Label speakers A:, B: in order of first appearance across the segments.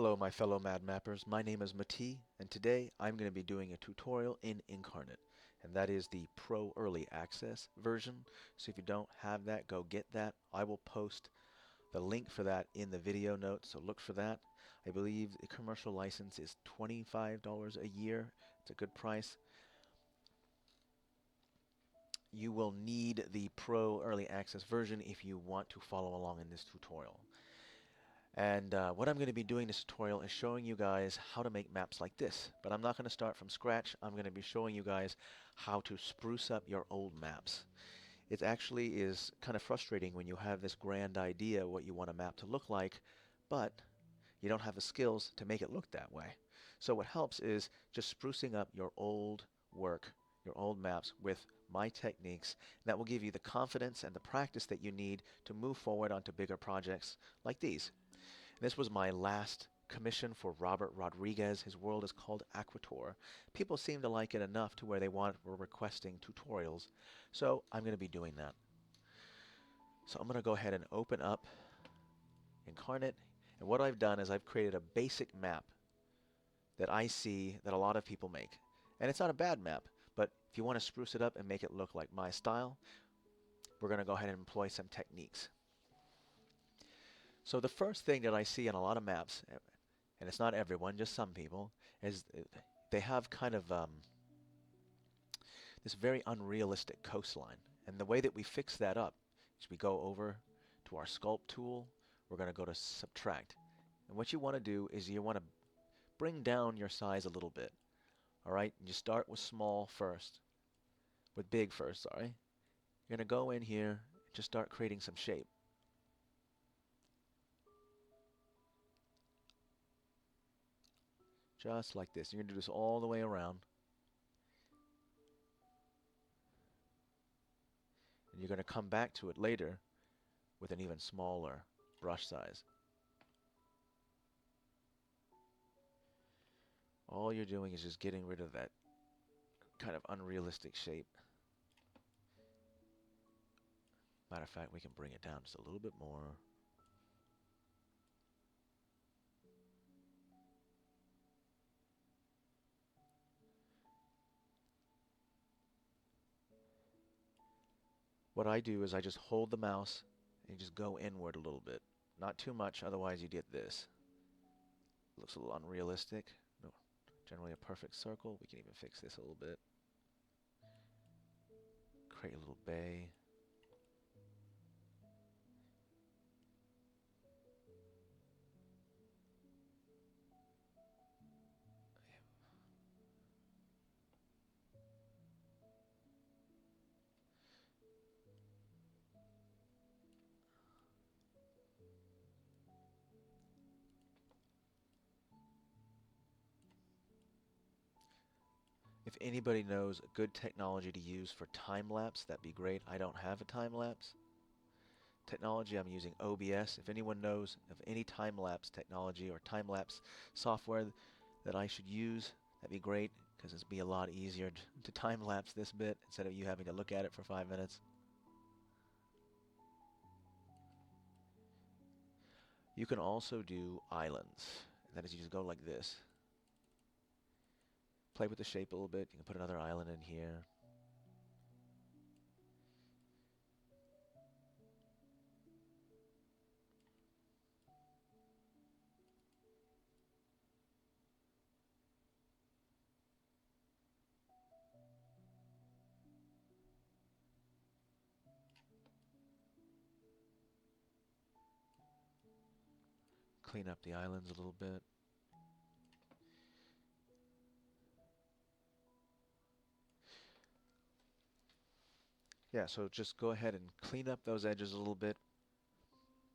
A: Hello my fellow Mad Mappers, my name is Mati, and today I'm going to be doing a tutorial in Incarnate, and that is the Pro Early Access version, so if you don't have that, go get that. I will post the link for that in the video notes, so look for that. I believe the commercial license is $25 a year. It's a good price. You will need the Pro Early Access version if you want to follow along in this tutorial. And what I'm going to be doing this tutorial is showing you guys how to make maps like this. But I'm not going to start from scratch. I'm going to be showing you guys how to spruce up your old maps. It actually is kind of frustrating when you have this grand idea what you want a map to look like, but you don't have the skills to make it look that way. So what helps is just sprucing up your old work, your old maps with my techniques. That will give you the confidence and the practice that you need to move forward onto bigger projects like these. This was my last commission for Robert Rodriguez. His world is called Aquator. People seem to like it enough to where were requesting tutorials. So I'm going to be doing that. So I'm going to go ahead and open up Incarnate. And what I've done is I've created a basic map that I see that a lot of people make. And it's not a bad map, but if you want to spruce it up and make it look like my style, we're going to go ahead and employ some techniques. So the first thing that I see on a lot of maps, and it's not everyone, just some people, is they have kind of this very unrealistic coastline. And the way that we fix that up is we go over to our sculpt tool. We're going to go to subtract. And what you want to do is you want to bring down your size a little bit. All right? You start with small first, with big first, sorry. You're going to go in here and just start creating some shape. Just like this. You're going to do this all the way around. And you're going to come back to it later with an even smaller brush size. All you're doing is just getting rid of that kind of unrealistic shape. Matter of fact, we can bring it down just a little bit more. What I do is I just hold the mouse and just go inward a little bit. Not too much, otherwise you get this. Looks a little unrealistic. No, generally a perfect circle. We can even fix this a little bit. Create a little bay. If anybody knows a good technology to use for time-lapse, that'd be great. I don't have a time-lapse technology. I'm using OBS. If anyone knows of any time-lapse technology or time-lapse software that I should use, that'd be great, because it'd be a lot easier to time-lapse this bit instead of you having to look at it for 5 minutes. You can also do islands. That is, you just go like this. Play with the shape a little bit. You can put another island in here. Clean up the islands a little bit. Yeah, so just go ahead and clean up those edges a little bit.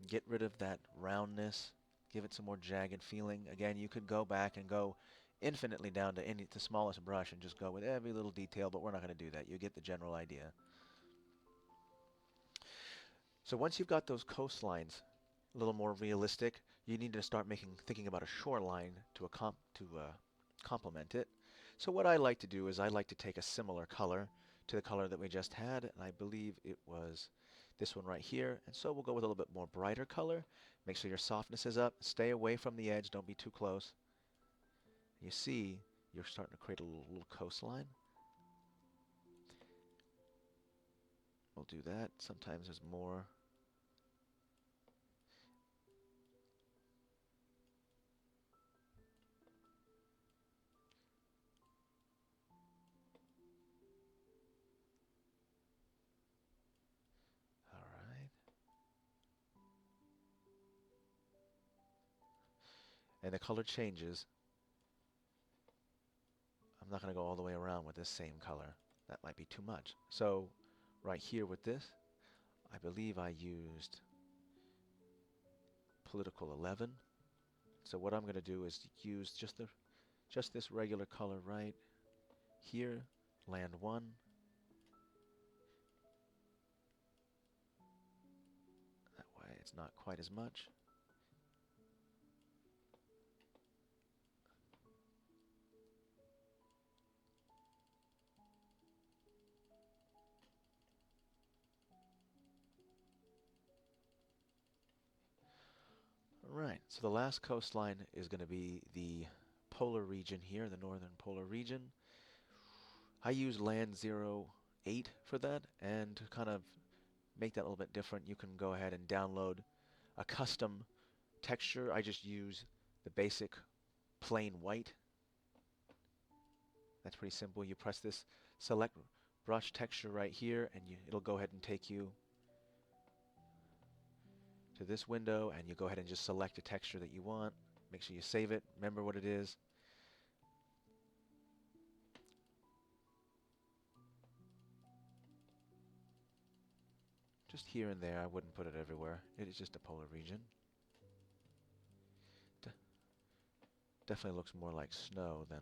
A: Get rid of that roundness. Give it some more jagged feeling. Again, you could go back and go infinitely down to the smallest brush and just go with every little detail, but we're not going to do that. You get the general idea. So once you've got those coastlines a little more realistic, you need to start thinking about a shoreline to complement it. So what I like to do is I like to take a similar color to the color that we just had, and I believe it was this one right here. And so we'll go with a little bit more brighter color, Make sure your softness is up. Stay away from the edge. Don't be too close. You see, you're starting to create a little coastline. We'll do that. Sometimes there's more. All right. And the color changes. I'm not going to go all the way around with this same color. That might be too much. So right here with this, I believe I used political 11. So what I'm going to do is use just this regular color right here, land 1. That way it's not quite as much. Alright, so the last coastline is going to be the polar region here, the northern polar region. I use land 08 for that, and to kind of make that a little bit different, you can go ahead and download a custom texture. I just use the basic plain white. That's pretty simple. You press this select brush texture right here, and it'll go ahead and take you to this window, and you go ahead and just select a texture that you want. Make sure you save it. Remember what it is. Just here and there. I wouldn't put it everywhere. It is just a polar region. Definitely looks more like snow than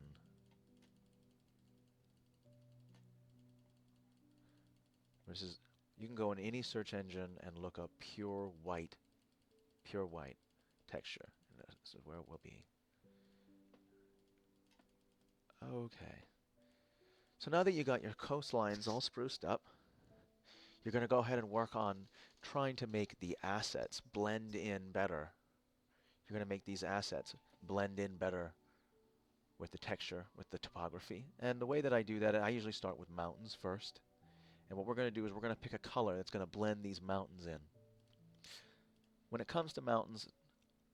A: versus. You can go in any search engine and look up pure white texture. And this is where it will be. Okay. So now that you got your coastlines all spruced up, you're going to go ahead and work on trying to make the assets blend in better. You're going to make these assets blend in better with the texture, with the topography. And the way that I do that, I usually start with mountains first. And what we're going to do is we're going to pick a color that's going to blend these mountains in. When it comes to mountains,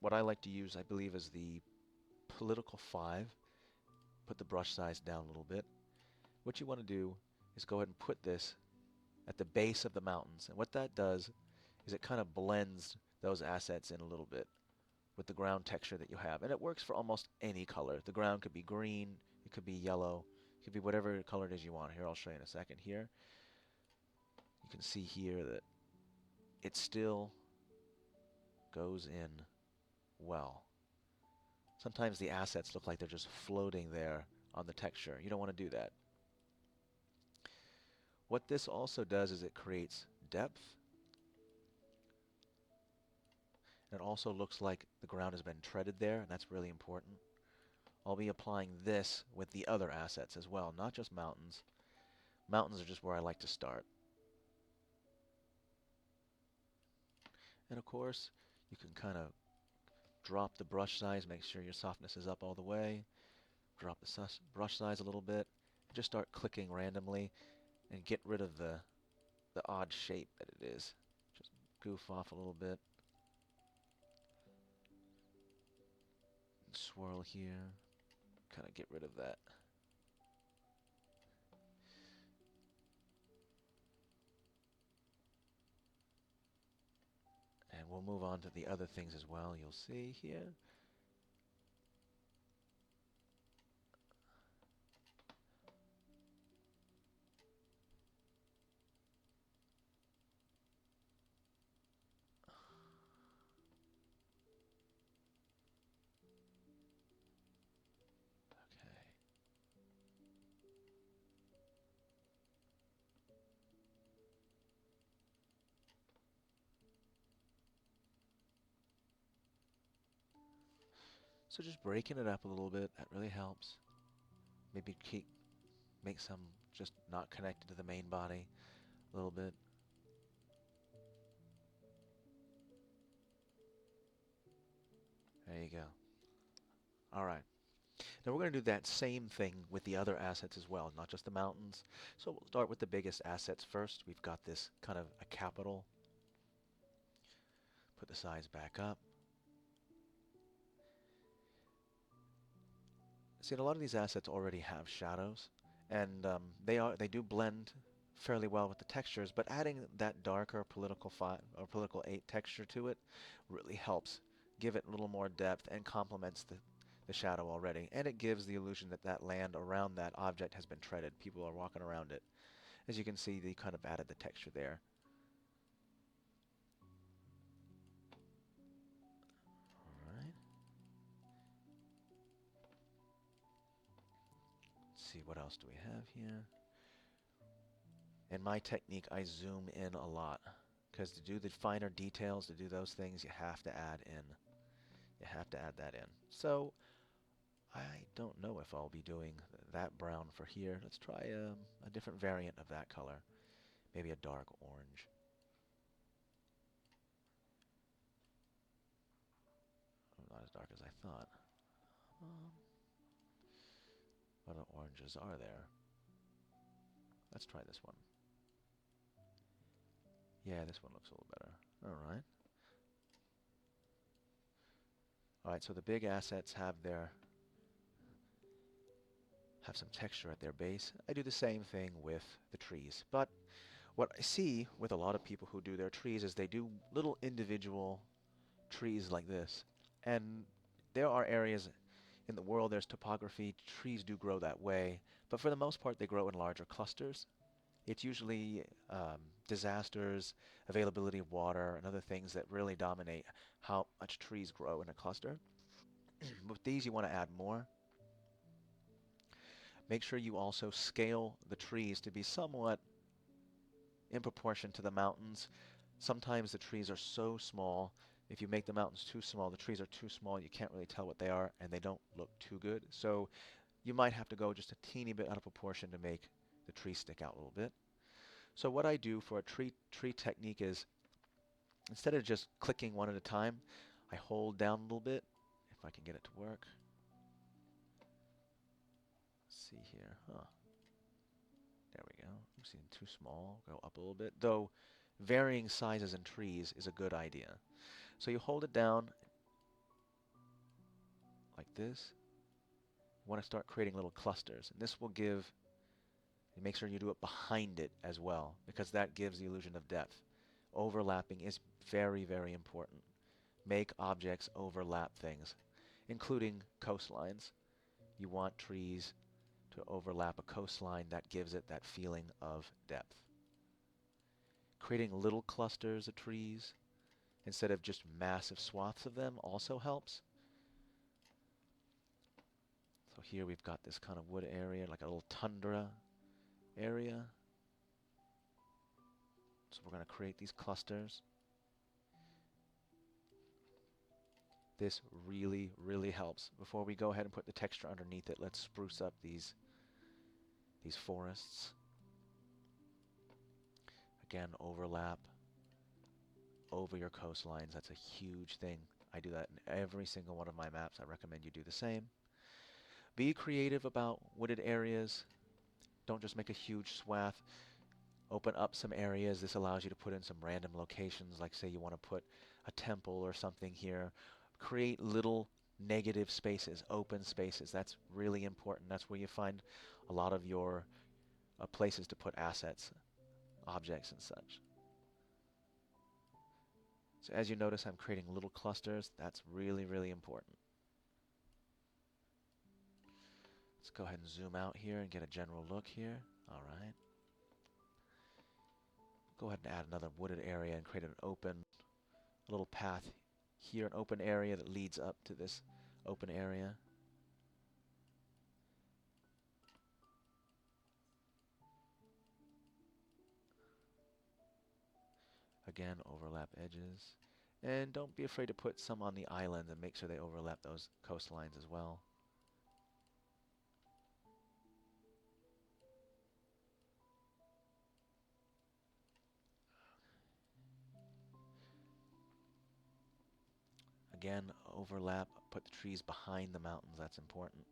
A: what I like to use, I believe, is the political 5. Put the brush size down a little bit. What you want to do is go ahead and put this at the base of the mountains. And what that does is it kind of blends those assets in a little bit with the ground texture that you have. And it works for almost any color. The ground could be green, it could be yellow, it could be whatever color it is you want. Here, I'll show you in a second here. You can see here that it still goes in well. Sometimes the assets look like they're just floating there on the texture. You don't want to do that. What this also does is it creates depth. It also looks like the ground has been treaded there, and that's really important. I'll be applying this with the other assets as well, not just mountains. Mountains are just where I like to start. And of course, you can kind of drop the brush size, make sure your softness is up all the way. Drop the brush size a little bit. Just start clicking randomly and get rid of the odd shape that it is. Just goof off a little bit. Swirl here. Kind of get rid of that. And we'll move on to the other things as well. You'll see here. Okay. So just breaking it up a little bit, that really helps. Maybe make some just not connected to the main body a little bit. you go. All right. Now we're going to do that same thing with the other assets as well, not just the mountains. So we'll start with the biggest assets first. We've got this kind of a capital. Put the size back up. See, a lot of these assets already have shadows, and they do blend fairly well with the textures, but adding that darker political 8 texture to it really helps give it a little more depth and complements the shadow already. And it gives the illusion that that land around that object has been treaded. People are walking around it. As you can see, they kind of added the texture there. All right. Let's see, what else do we have here? In my technique, I zoom in a lot, because to do the finer details, to do those things, you have to add in. You have to add that in. So I don't know if I'll be doing that brown for here. Let's try a different variant of that color. Maybe a dark orange. Not as dark as I thought. What other oranges are there? Let's try this one. Yeah, this one looks a little better. All right. All right, so the big assets have some texture at their base. I do the same thing with the trees. But what I see with a lot of people who do their trees is they do little individual trees like this. And there are areas in the world, there's topography, trees do grow that way, but for the most part they grow in larger clusters. It's usually disasters, availability of water, and other things that really dominate how much trees grow in a cluster. With these you want to add more. Make sure you also scale the trees to be somewhat in proportion to the mountains. Sometimes the trees are so small, if you make the mountains too small, the trees are too small, you can't really tell what they are, and they don't look too good. So you might have to go just a teeny bit out of proportion to make the tree stick out a little bit. So what I do for a tree technique is, instead of just clicking one at a time, I hold down a little bit, if I can get it to work. Let's see here, There we go. I'm seeing too small. Go up a little bit. Though varying sizes in trees is a good idea. So you hold it down like this. You want to start creating little clusters. And this will give, and make sure you do it behind it as well, because that gives the illusion of depth. Overlapping is very, very important. Make objects overlap things, including coastlines. You want trees to overlap a coastline. That gives it that feeling of depth. Creating little clusters of trees instead of just massive swaths of them also helps. So here we've got this kind of wood area, like a little tundra area. So we're going to create these clusters. This really, really helps. Before we go ahead and put the texture underneath it, let's spruce up these forests. Again, overlap over your coastlines. That's a huge thing. I do that in every single one of my maps. I recommend you do the same. Be creative about wooded areas. Don't just make a huge swath. Open up some areas. This allows you to put in some random locations, like say you want to put a temple or something here. Create little negative spaces, open spaces. That's really important. That's where you find a lot of your places to put assets, objects and such. So as you notice, I'm creating little clusters. That's really, really important. Let's go ahead and zoom out here and get a general look here. All right. Go ahead and add another wooded area and create an open little path here, an open area that leads up to this open area. Again, overlap edges. And don't be afraid to put some on the island and make sure they overlap those coastlines as well. Again, overlap, put the trees behind the mountains, that's important.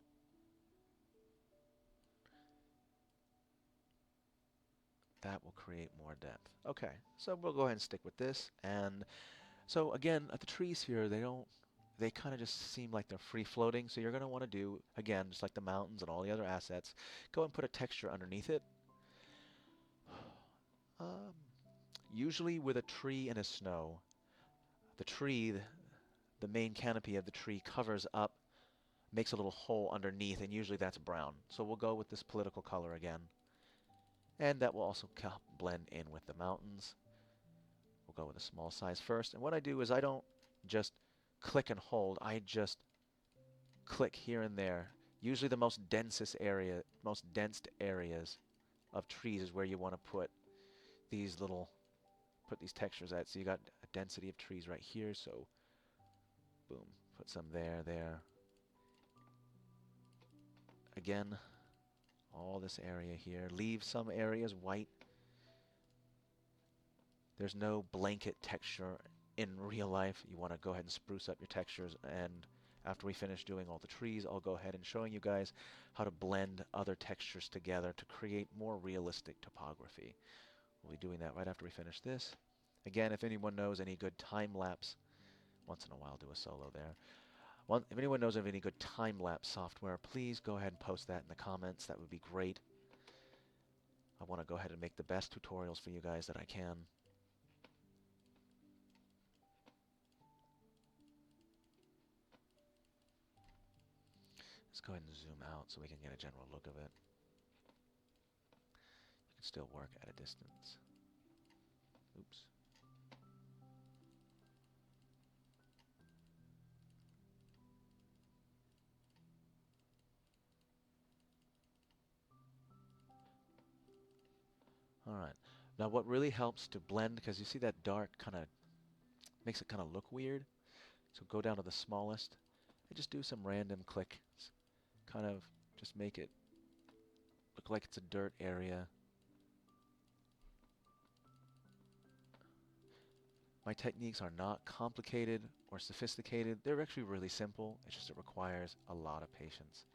A: That will create more depth. Okay, so we'll go ahead and stick with this. And so again, the trees here, they kind of just seem like they're free floating. So you're going to want to do, again, just like the mountains and all the other assets, go and put a texture underneath it. Um, Usually with a tree and a snow, the tree, the main canopy of the tree covers up, makes a little hole underneath, and usually that's brown. So we'll go with this political color again. And that will also blend in with the mountains. We'll go with a small size first. And what I do is I don't just click and hold. I just click here and there. Usually the most dense areas of trees is where you want to put these textures at. So you got a density of trees right here. So boom, put some there. Again, all this area here. Leave some areas white. There's no blanket texture in real life. You want to go ahead and spruce up your textures. And after we finish doing all the trees, I'll go ahead and showing you guys how to blend other textures together to create more realistic topography. We'll be doing that right after we finish this. Again, if anyone knows any good time-lapse, once in a while do a solo there. If anyone knows of any good time-lapse software, please go ahead and post that in the comments. That would be great. I want to go ahead and make the best tutorials for you guys that I can. Let's go ahead and zoom out so we can get a general look of it. You can still work at a distance. Oops. All right. Now what really helps to blend, because you see that dark kind of makes it kind of look weird. So go down to the smallest and just do some random clicks. Kind of just make it look like it's a dirt area. My techniques are not complicated or sophisticated. They're actually really simple. It's just it requires a lot of patience.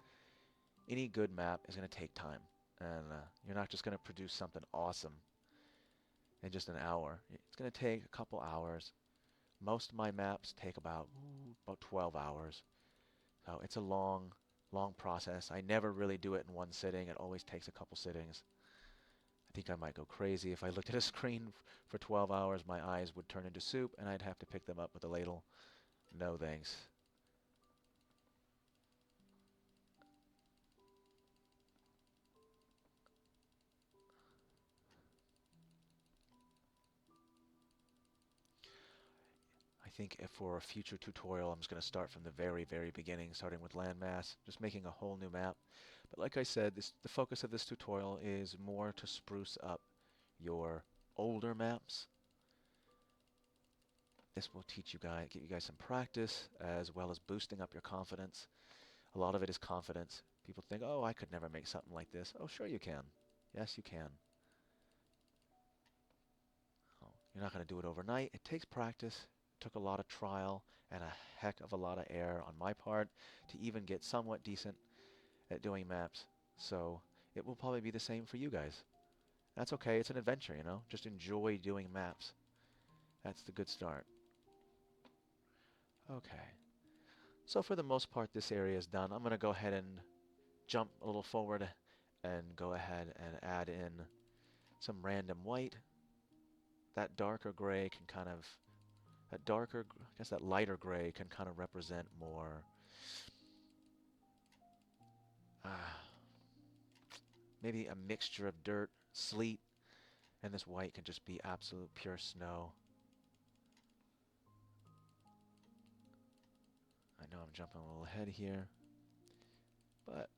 A: Any good map is going to take time. And you're not just going to produce something awesome in just an hour. It's going to take a couple hours. Most of my maps take about 12 hours. So it's a long process. I never really do it in one sitting. It always takes a couple sittings. I think I might go crazy. If I looked at a screen for 12 hours, my eyes would turn into soup and I'd have to pick them up with a ladle. No thanks. I think if for a future tutorial, I'm just going to start from the very beginning, starting with landmass, just making a whole new map. But like I said, the focus of this tutorial is more to spruce up your older maps. This will teach you guys, get you guys some practice, as well as boosting up your confidence. A lot of it is confidence. People think, oh, I could never make something like this. Oh, sure you can. Yes, you can. Oh, you're not going to do it overnight. It takes practice. It took a lot of trial and a heck of a lot of error on my part to even get somewhat decent at doing maps. So it will probably be the same for you guys. That's okay. It's an adventure, you know. Just enjoy doing maps. That's the good start. Okay. So for the most part, this area is done. I'm going to go ahead and jump a little forward and go ahead and add in some random white. That darker gray can kind of, I guess that lighter gray can kind of represent more, maybe a mixture of dirt, sleet, and this white can just be absolute pure snow. I know I'm jumping a little ahead here, but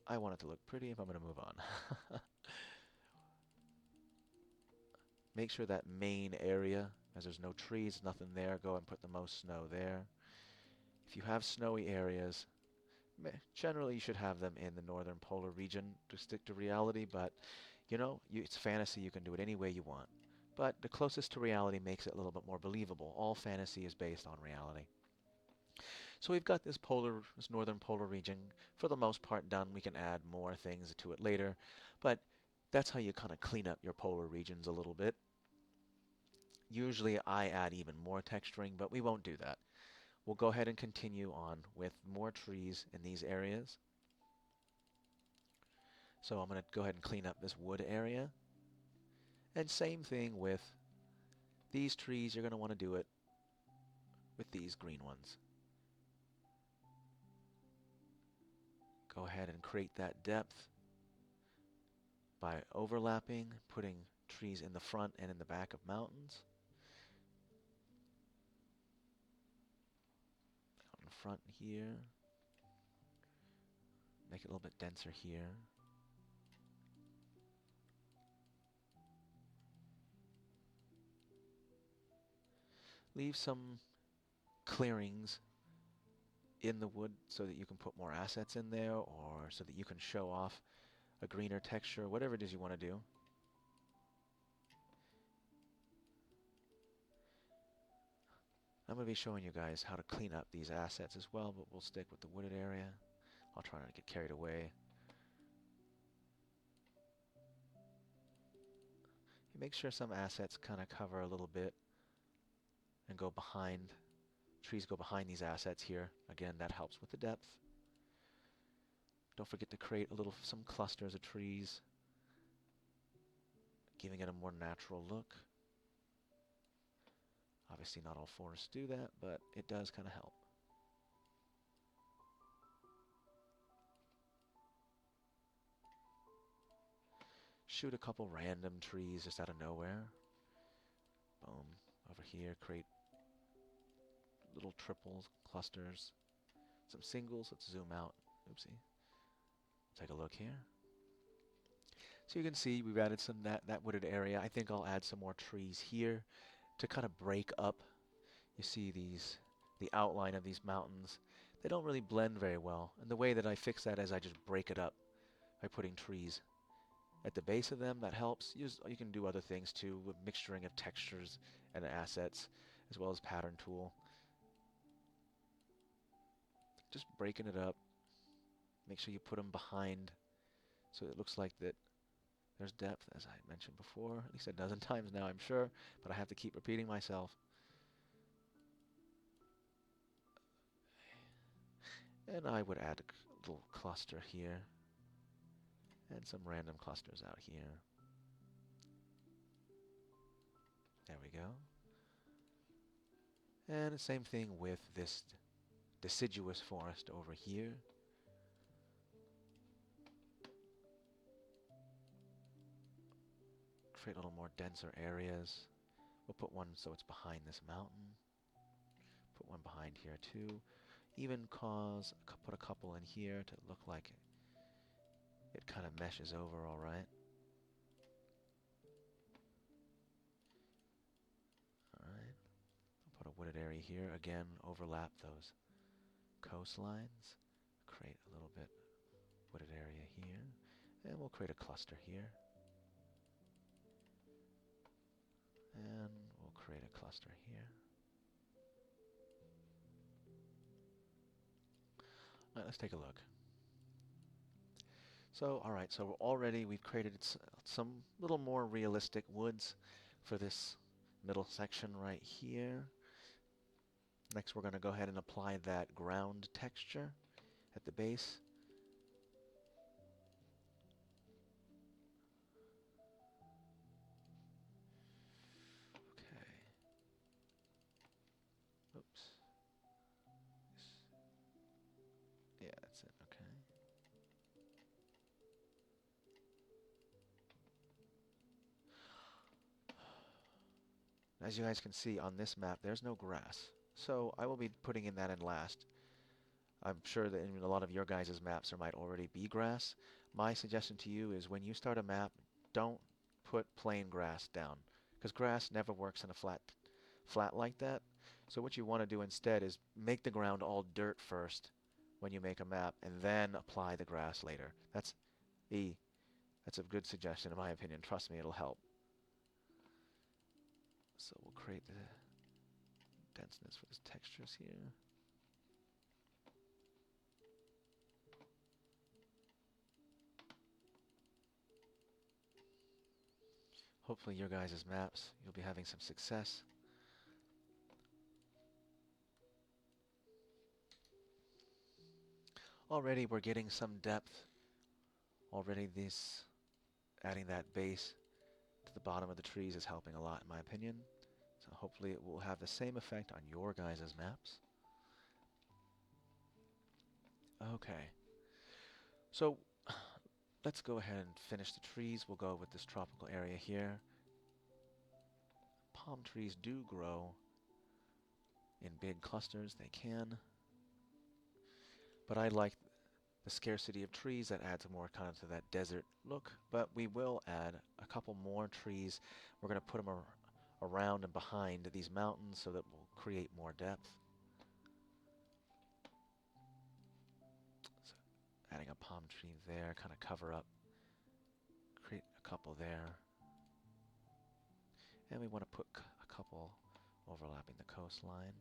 A: I want it to look pretty if I'm going to move on. Make sure that main area, as there's no trees, nothing there, go and put the most snow there. If you have snowy areas, generally you should have them in the northern polar region to stick to reality, but you know, it's fantasy, you can do it any way you want. But the closest to reality makes it a little bit more believable. All fantasy is based on reality. So we've got this northern polar region for the most part done. We can add more things to it later, but that's how you kind of clean up your polar regions a little bit. Usually I add even more texturing, but we won't do that. We'll go ahead and continue on with more trees in these areas. So I'm going to go ahead and clean up this wood area. And same thing with these trees. You're going to want to do it with these green ones. Go ahead and create that depth by overlapping, putting trees in the front and in the back of mountains. Out in front here. Make it a little bit denser here. Leave some clearings in the wood so that you can put more assets in there, or so that you can show off a greener texture, whatever it is you want to do. I'm going to be showing you guys how to clean up these assets as well, but we'll stick with the wooded area. I'll try not to get carried away. You make sure some assets kind of cover a little bit and go behind. Trees go behind these assets here. Again, that helps with the depth. Don't forget to create some clusters of trees, giving it a more natural look. Obviously not all forests do that, but it does kind of help. Shoot a couple random trees just out of nowhere. Boom. Over here, create little triples, clusters, some singles. Let's zoom out. Oopsie. Take a look here. So you can see we've added some that wooded area. I think I'll add some more trees here to kind of break up. You see the outline of these mountains. They don't really blend very well. And the way that I fix that is I just break it up by putting trees at the base of them. That helps. You can do other things too, with mixturing of textures and assets, as well as pattern tool. Just breaking it up. Make sure you put them behind so it looks like that there's depth, as I mentioned before, at least a dozen times now, I'm sure, but I have to keep repeating myself. And I would add a little cluster here and some random clusters out here. There we go. And the same thing with this deciduous forest over here. Create a little more denser areas. We'll put one so it's behind this mountain. Put one behind here too. Even put a couple in here to look like it kind of meshes over all right. Alright. I'll put a wooded area here. Again, overlap those coastlines. Create a little bit wooded area here. And we'll create a cluster here. And we'll create a cluster here. All right, let's take a look. So, alright, so we've created some little more realistic woods for this middle section right here. Next, we're going to go ahead and apply that ground texture at the base. Okay. Oops. Yeah, that's it. Okay. As you guys can see on this map, there's no grass. So I will be putting in that in last. I'm sure that in a lot of your guys' maps there might already be grass. My suggestion to you is when you start a map, don't put plain grass down, because grass never works in a flat like that. So what you want to do instead is make the ground all dirt first when you make a map, and then apply the grass later. That's a good suggestion in my opinion. Trust me, it'll help. So we'll create the denseness for these textures here. Hopefully your guys' maps, you'll be having some success. Already we're getting some depth. Already this, adding that base to the bottom of the trees is helping a lot in my opinion. So hopefully it will have the same effect on your guys' maps. Okay. So let's go ahead and finish the trees. We'll go with this tropical area here. Palm trees do grow in big clusters. They can. But I like the scarcity of trees. That adds more kind of to that desert look. But we will add a couple more trees. We're going to put them around and behind these mountains so that we'll create more depth. So adding a palm tree there, kind of cover up, create a couple there. And we want to put a couple overlapping the coastline.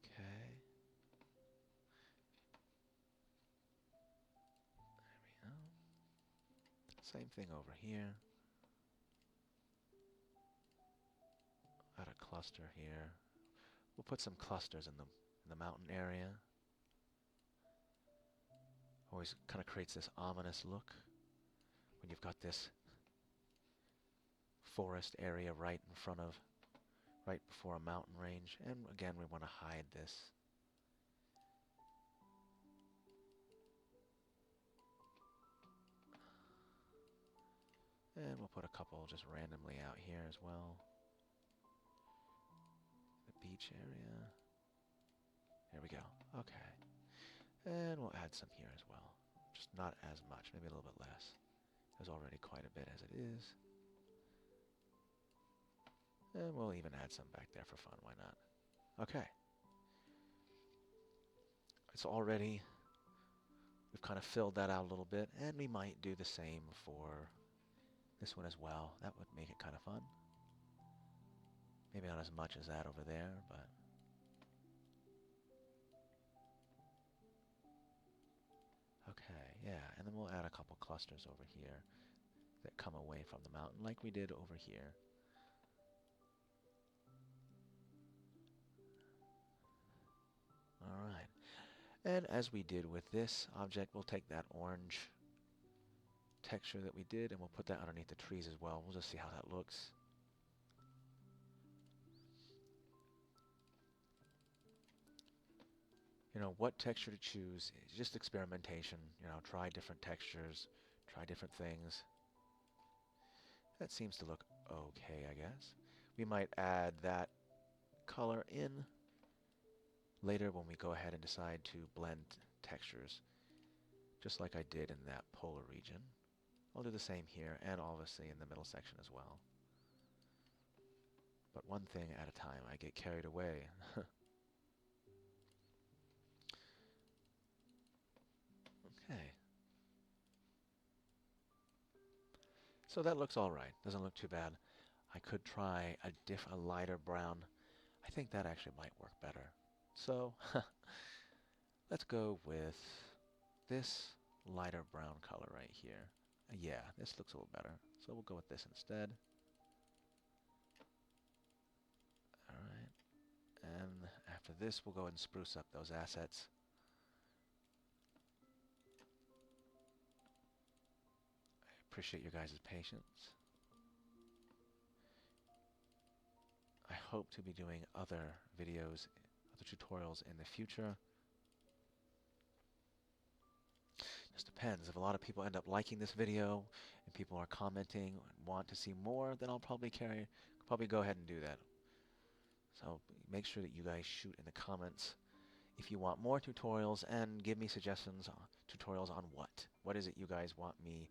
A: Okay. There we go. Same thing over here. Add a cluster here. We'll put some clusters in the mountain area. Always kind of creates this ominous look when you've got this forest area right before a mountain range. And again, we want to hide this. And we'll put a couple just randomly out here as well. The beach area. There we go. Okay. And we'll add some here as well. Just not as much, maybe a little bit less. There's already quite a bit as it is. And we'll even add some back there for fun, why not? Okay. It's already, we've kind of filled that out a little bit, and we might do the same for this one as well. That would make it kind of fun. Maybe not as much as that over there, but okay, yeah. And then we'll add a couple clusters over here that come away from the mountain like we did over here. All right. And as we did with this object, we'll take that orange texture that we did and we'll put that underneath the trees as well. We'll just see how that looks. You know, what texture to choose is just experimentation. You know, try different textures, try different things. That seems to look okay, I guess. We might add that color in later when we go ahead and decide to blend textures, just like I did in that polar region. I'll do the same here and obviously in the middle section as well. But one thing at a time, I get carried away. Okay. So that looks all right. Doesn't look too bad. I could try a lighter brown. I think that actually might work better. So let's go with this lighter brown color right here. Yeah, this looks a little better. So we'll go with this instead. All right. And after this, we'll go ahead and spruce up those assets. I appreciate your guys' patience. I hope to be doing other videos, other tutorials in the future. Just depends. If a lot of people end up liking this video and people are commenting and want to see more, then I'll probably go ahead and do that. So make sure that you guys shoot in the comments if you want more tutorials and give me suggestions on tutorials on what. What is it you guys want me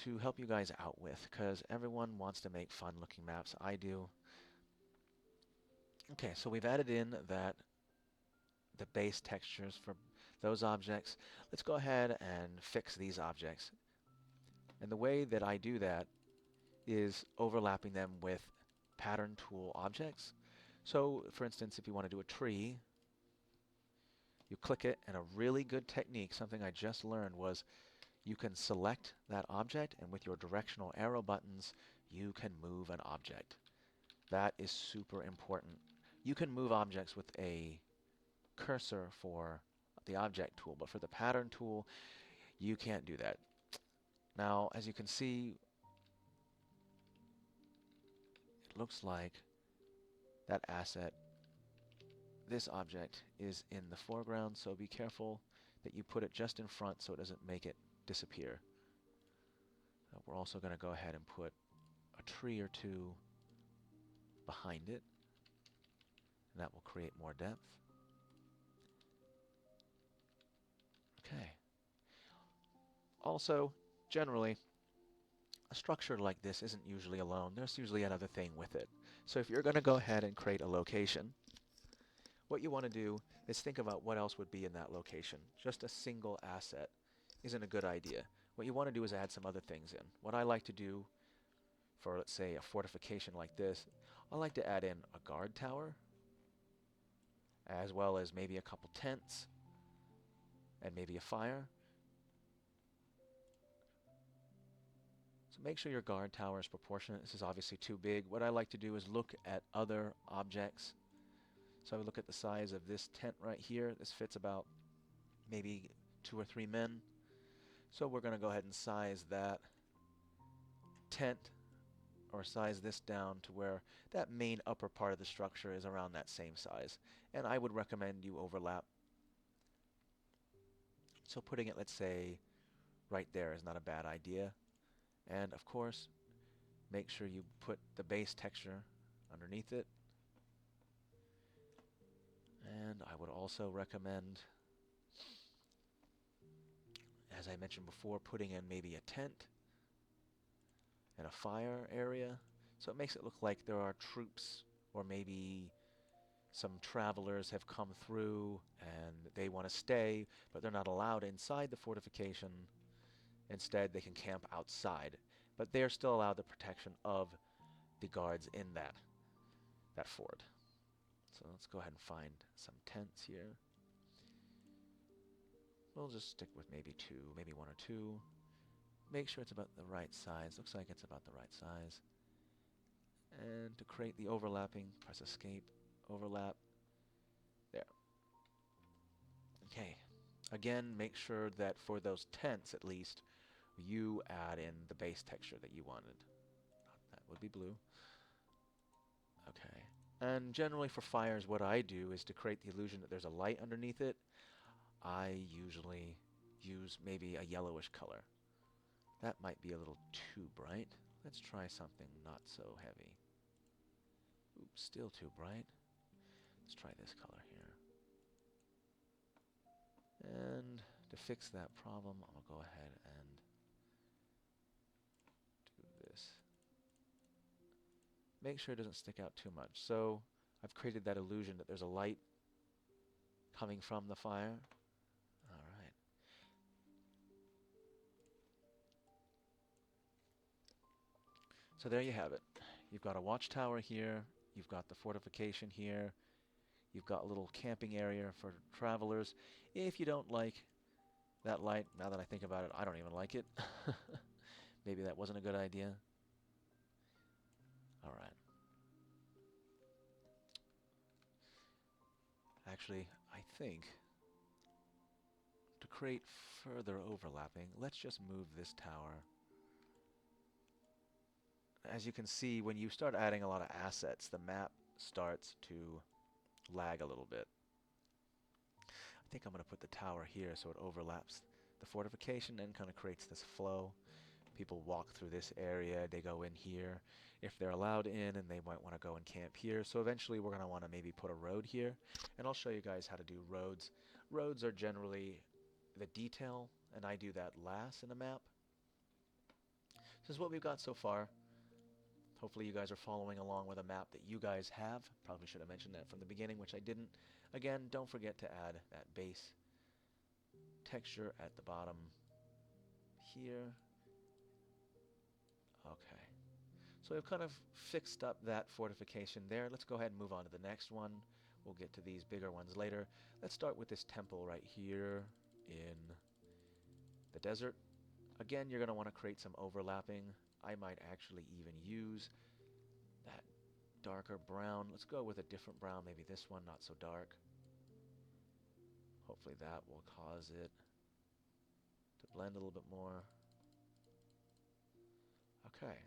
A: to help you guys out with? Because everyone wants to make fun looking maps. I do. Okay, so we've added in the base textures for those objects. Let's go ahead and fix these objects. And the way that I do that is overlapping them with pattern tool objects. So for instance, if you want to do a tree, you click it, and a really good technique, something I just learned, was You can select that object, and with your directional arrow buttons, you can move an object. That is super important. You can move objects with a cursor for the object tool, but for the pattern tool, you can't do that. Now, as you can see, it looks like that asset, this object, is in the foreground, so be careful that you put it just in front so it doesn't make it disappear. We're also going to go ahead and put a tree or two behind it, and that will create more depth. Okay. Also, generally, a structure like this isn't usually alone. There's usually another thing with it. So if you're going to go ahead and create a location, what you want to do is think about what else would be in that location. Just a single asset isn't a good idea. What you want to do is add some other things in. What I like to do for, let's say, a fortification like this, I like to add in a guard tower, as well as maybe a couple tents, and maybe a fire. So make sure your guard tower is proportionate. This is obviously too big. What I like to do is look at other objects. So I would look at the size of this tent right here. This fits about maybe 2 or 3 men. So we're going to go ahead and size that tent, or size this down to where that main upper part of the structure is around that same size. And I would recommend you overlap. So putting it, let's say, right there is not a bad idea. And of course, make sure you put the base texture underneath it. And I would also recommend, as I mentioned before, putting in maybe a tent and a fire area, so it makes it look like there are troops, or maybe some travelers have come through and they want to stay, but they're not allowed inside the fortification. Instead, they can camp outside, but they're still allowed the protection of the guards in that fort. So let's go ahead and find some tents here. We'll just stick with maybe 2, maybe 1 or 2. Make sure it's about the right size. Looks like it's about the right size. And to create the overlapping, press escape, overlap. There. Okay. Again, make sure that for those tents, at least, you add in the base texture that you wanted. That would be blue. Okay. And generally for fires, what I do is to create the illusion that there's a light underneath it, I usually use maybe a yellowish color. That might be a little too bright. Let's try something not so heavy. Oops, still too bright. Let's try this color here. And to fix that problem, I'll go ahead and do this. Make sure it doesn't stick out too much. So I've created that illusion that there's a light coming from the fire. All right. So there you have it. You've got a watchtower here. You've got the fortification here. You've got a little camping area for travelers. If you don't like that light, now that I think about it, I don't even like it. Maybe that wasn't a good idea. All right. Actually, I think to create further overlapping, let's just move this tower. As you can see, when you start adding a lot of assets, the map starts to lag a little bit. I think I'm going to put the tower here so it overlaps the fortification and kind of creates this flow. People walk through this area, they go in here if they're allowed in, and they might want to go and camp here. So eventually we're going to want to maybe put a road here, and I'll show you guys how to do roads. Roads are generally the detail, and I do that last in a map. This is what we've got so far. Hopefully you guys are following along with a map that you guys have. Probably should have mentioned that from the beginning, which I didn't. Again, don't forget to add that base texture at the bottom here. Okay. So we've kind of fixed up that fortification there. Let's go ahead and move on to the next one. We'll get to these bigger ones later. Let's start with this temple right here in the desert. Again, you're going to want to create some overlapping. I might actually even use that darker brown. Let's go with a different brown, maybe this one, not so dark. Hopefully that will cause it to blend a little bit more. Okay,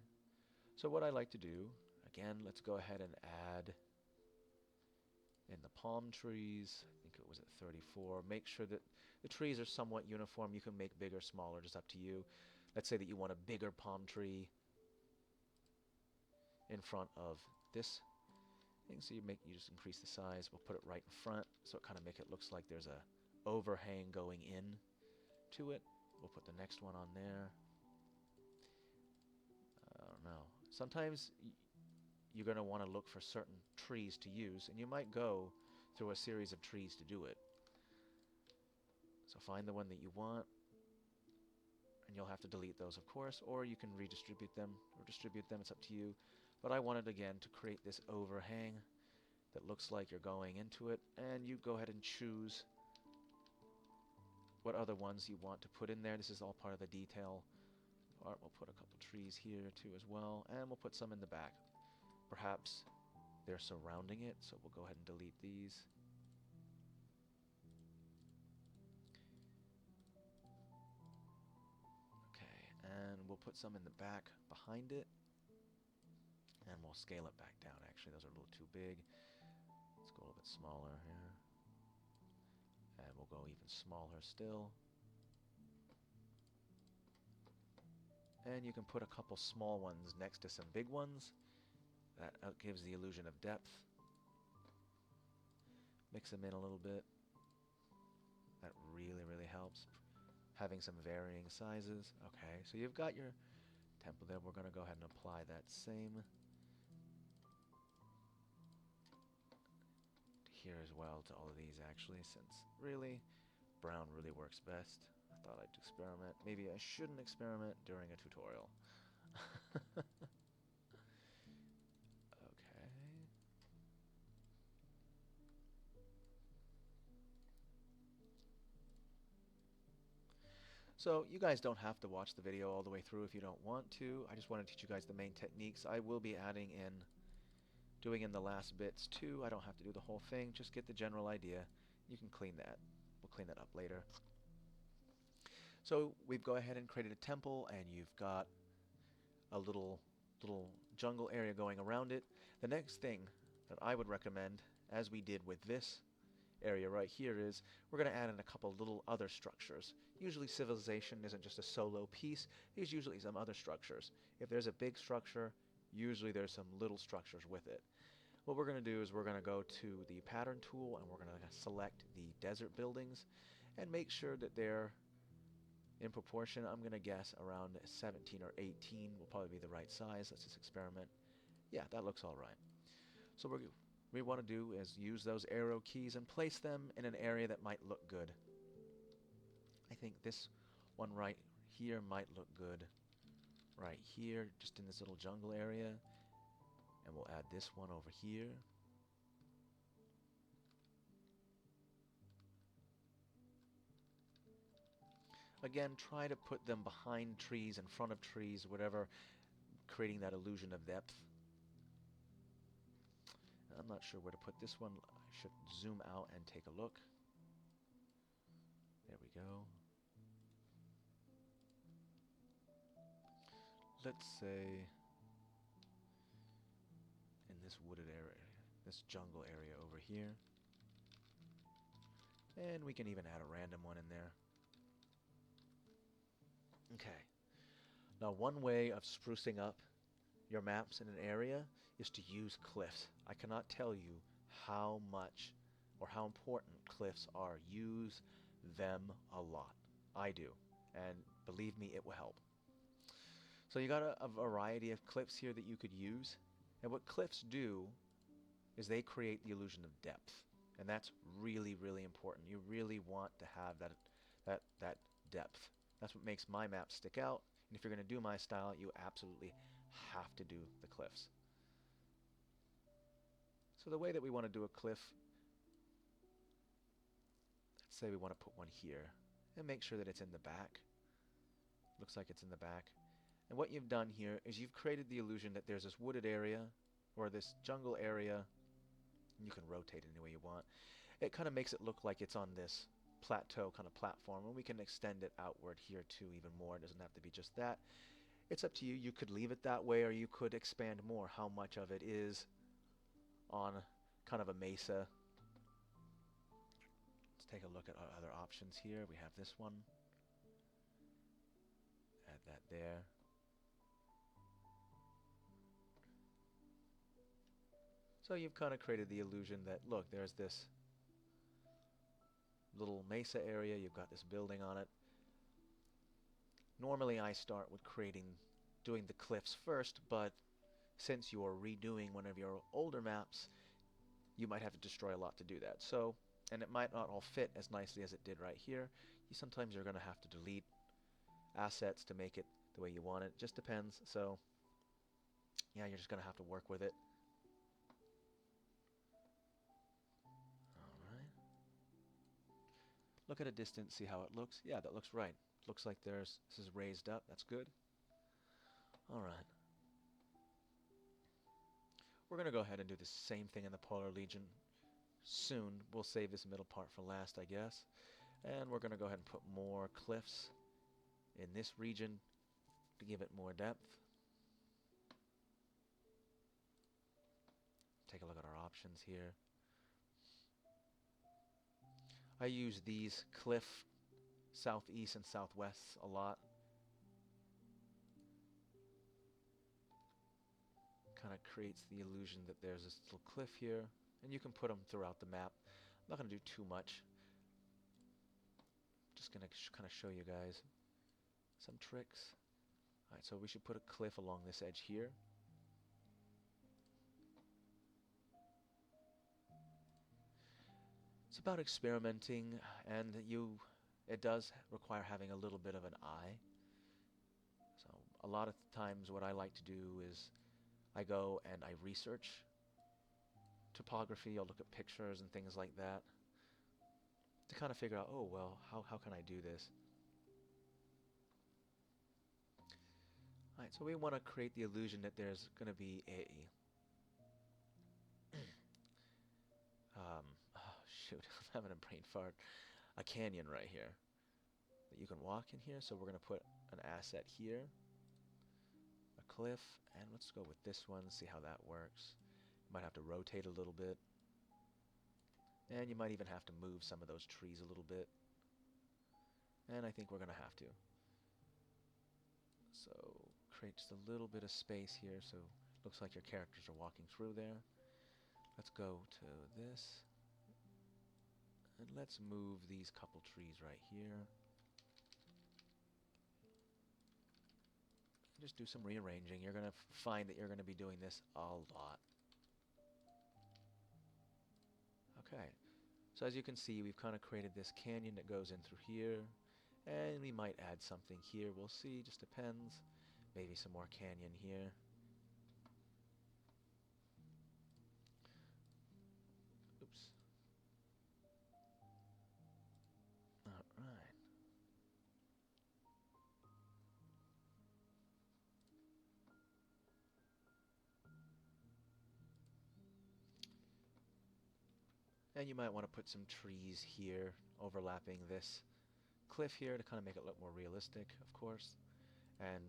A: so what I like to do, again, let's go ahead and add in the palm trees. I think it was at 34. Make sure that the trees are somewhat uniform. You can make bigger, smaller, just up to you. Let's say that you want a bigger palm tree in front of this thing. So you just increase the size. We'll put it right in front, so it kind of make it looks like there's a overhang going in to it. We'll put the next one on there. I don't know. Sometimes you're going to want to look for certain trees to use, and you might go through a series of trees to do it. So find the one that you want, and you'll have to delete those, of course, or you can redistribute them or distribute them. It's up to you. But I wanted, again, to create this overhang that looks like you're going into it, and you go ahead and choose what other ones you want to put in there. This is all part of the detail part. We'll put a couple trees here too as well, and we'll put some in the back. Perhaps they're surrounding it, so we'll go ahead and delete these. Okay, and we'll put some in the back behind it, and we'll scale it back down. Actually, those are a little too big. Let's go a little bit smaller here. And we'll go even smaller still. And you can put a couple small ones next to some big ones. That gives the illusion of depth. Mix them in a little bit. That really, really helps. Having some varying sizes. Okay, so you've got your template there. We're going to go ahead and apply that same here as well to all of these, actually, since really brown really works best. I thought I'd experiment. Maybe I shouldn't experiment during a tutorial. Okay. So you guys don't have to watch the video all the way through if you don't want to. I just want to teach you guys the main techniques. I will be adding in, doing in the last bits too. I don't have to do the whole thing. Just get the general idea. You can clean that. We'll clean that up later. So we've go ahead and created a temple, and you've got a little jungle area going around it. The next thing that I would recommend, as we did with this area right here, is we're going to add in a couple little other structures. Usually civilization isn't just a solo piece. There's usually some other structures. If there's a big structure, usually there's some little structures with it. What we're going to do is we're going to go to the pattern tool, and we're going to select the desert buildings and make sure that they're in proportion. I'm going to guess around 17 or 18 will probably be the right size. Let's just experiment. Yeah, that looks all right. So what we want to do is use those arrow keys and place them in an area that might look good. I think this one right here might look good right here, just in this little jungle area. And we'll add this one over here. Again, try to put them behind trees, in front of trees, whatever, creating that illusion of depth. I'm not sure where to put this one. I should zoom out and take a look. There we go. Let's say in this wooded area, this jungle area over here. And we can even add a random one in there. Okay. Now, one way of sprucing up your maps in an area is to use cliffs. I cannot tell you how much or how important cliffs are. Use them a lot. I do. And believe me, it will help. So you got a variety of cliffs here that you could use. And what cliffs do is they create the illusion of depth. And that's really, really important. You really want to have that depth. That's what makes my map stick out. And if you're going to do my style, you absolutely have to do the cliffs. So the way that we want to do a cliff, let's say we want to put one here and make sure that it's in the back. Looks like it's in the back. And what you've done here is you've created the illusion that there's this wooded area or this jungle area. And you can rotate it any way you want. It kind of makes it look like it's on this plateau kind of platform, and we can extend it outward here too even more. It doesn't have to be just that. It's up to you. You could leave it that way, or you could expand more how much of it is on kind of a mesa. Let's take a look at our other options here. We have this one. Add that there. So you've kind of created the illusion that, look, there's this little mesa area. You've got this building on it. Normally I start with doing the cliffs first, but since you're redoing one of your older maps, you might have to destroy a lot to do that. So, and it might not all fit as nicely as it did right here. Sometimes you're going to have to delete assets to make it the way you want it. Just depends. So, yeah, you're just going to have to work with it. Alright. Look at a distance, see how it looks. Yeah, that looks right. Looks like this is raised up. That's good. Alright. We're going to go ahead and do the same thing in the Polar Legion soon. We'll save this middle part for last, I guess. And we're going to go ahead and put more cliffs in this region to give it more depth. Take a look at our options here. I use these cliff southeast and southwest a lot. Kind of creates the illusion that there's this little cliff here, and you can put them throughout the map. I'm not going to do too much. Just going to kind of show you guys some tricks. Alright, so we should put a cliff along this edge here. It's about experimenting, and it does require having a little bit of an eye. So a lot of times what I like to do is I go and I research topography. I'll look at pictures and things like that to kind of figure out, oh, well, how can I do this? Alright, so we want to create the illusion that there's going to be oh, shoot, I'm having a brain fart. A canyon right here that you can walk in here. So we're going to put an asset here, a cliff, and let's go with this one, see how that works. You might have to rotate a little bit, and you might even have to move some of those trees a little bit, and I think we're going to have to. So create just a little bit of space here, so it looks like your characters are walking through there. Let's go to this, and let's move these couple trees right here. Just do some rearranging. You're going to find that you're going to be doing this a lot. Okay, so as you can see, we've kind of created this canyon that goes in through here, and we might add something here. We'll see, just depends. Maybe some more canyon here. Oops. Alright. And you might want to put some trees here overlapping this cliff here to kind of make it look more realistic, of course. And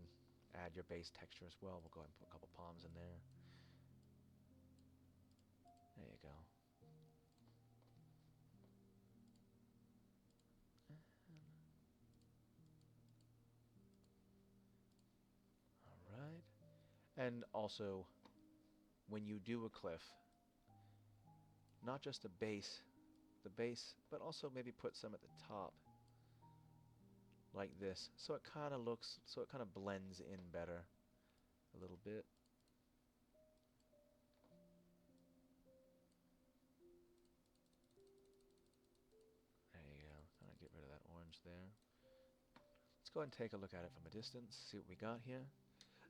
A: add your base texture as well. We'll go ahead and put a couple palms in there. There you go. Alright. And also, when you do a cliff, not just the base, but also maybe put some at the top, like this, so it kind of blends in better a little bit. There you go, kind of get rid of that orange there. Let's go ahead and take a look at it from a distance, see what we got here.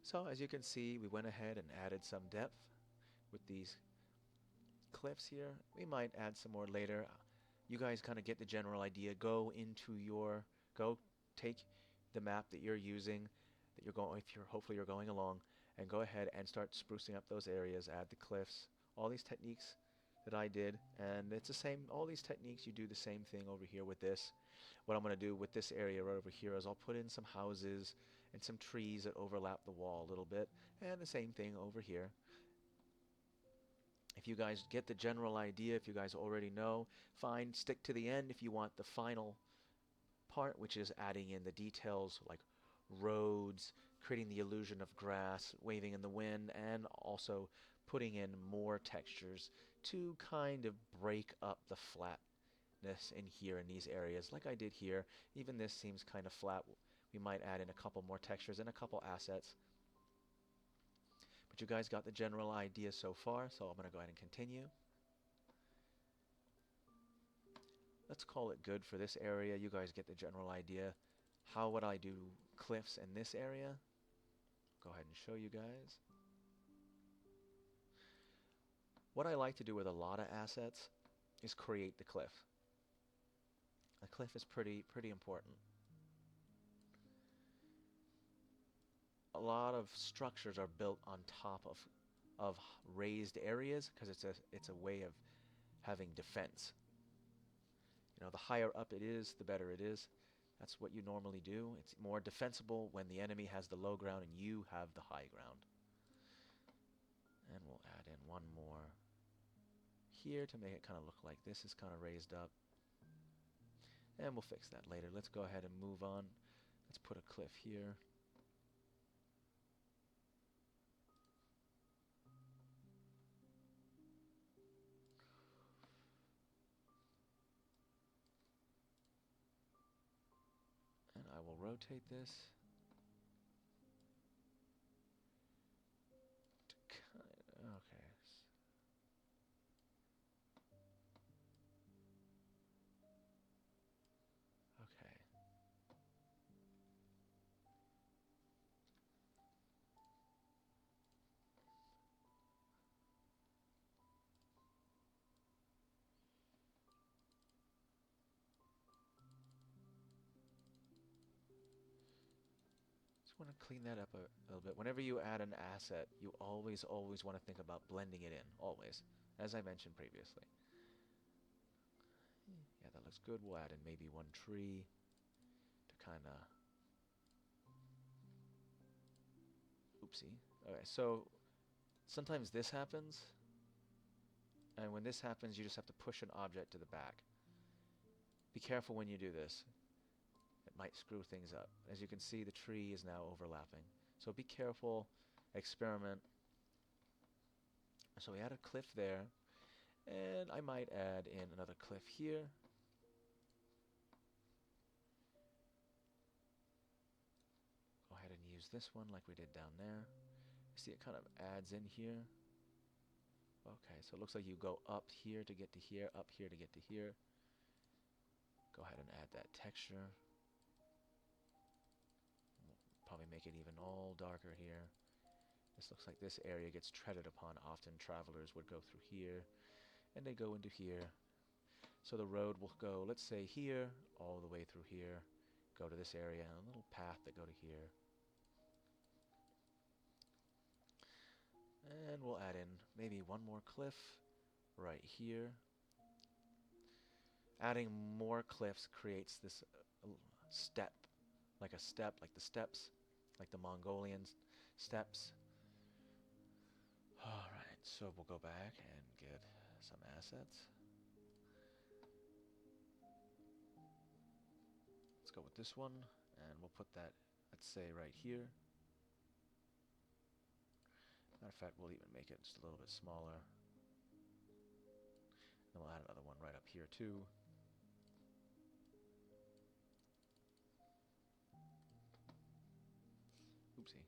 A: So as you can see, we went ahead and added some depth with these cliffs here. We might add some more later. You guys kind of get the general idea. Take the map that you're using, that you're going, if you're hopefully you're going along, and go ahead and start sprucing up those areas, add the cliffs, all these techniques that I did, and it's the same, all these techniques, you do the same thing over here with this. What I'm going to do with this area right over here is I'll put in some houses and some trees that overlap the wall a little bit, and the same thing over here. If you guys get the general idea, if you guys already know, fine, stick to the end if you want the final part, which is adding in the details like roads, creating the illusion of grass waving in the wind, and also putting in more textures to kind of break up the flatness in here in these areas like I did here. Even this seems kind of flat. We might add in a couple more textures and a couple assets. But you guys got the general idea so far, so I'm going to go ahead and continue. Let's call it good for this area. You guys get the general idea. How would I do cliffs in this area? Go ahead and show you guys. What I like to do with a lot of assets is create the cliff. A cliff is pretty important. A lot of structures are built on top of raised areas because it's a way of having defense. You know, the higher up it is, the better it is. That's what you normally do. It's more defensible when the enemy has the low ground and you have the high ground. And we'll add in one more here to make it kind of look like this is kind of raised up. And we'll fix that later. Let's go ahead and move on. Let's put a cliff here. And I will rotate this. Okay. Okay. Just want to clean that up a little bit. Whenever you add an asset, you always want to think about blending it in, always, as I mentioned previously. Yeah, that looks good. We'll add in maybe one tree to kind of... Oopsie. Okay, so sometimes this happens, and when this happens, you just have to push an object to the back. Be careful when you do this. It might screw things up. As you can see, the tree is now overlapping. So be careful, experiment. So we add a cliff there, and I might add in another cliff here. Go ahead and use this one like we did down there. See, it kind of adds in here. Okay, so it looks like you go up here to get to here, up here to get to here. Go ahead and add that texture. Probably make it even all darker here. This looks like this area gets treaded upon. Often travelers would go through here, and they go into here. So the road will go, let's say here, all the way through here, go to this area, and a little path that go to here. And we'll add in maybe one more cliff right here. Adding more cliffs creates this step, like a step, like the steps, like the Mongolian steps. Alright, so we'll go back and get some assets. Let's go with this one, and we'll put that, let's say, right here. Matter of fact, we'll even make it just a little bit smaller. Then we'll add another one right up here too. Oopsie.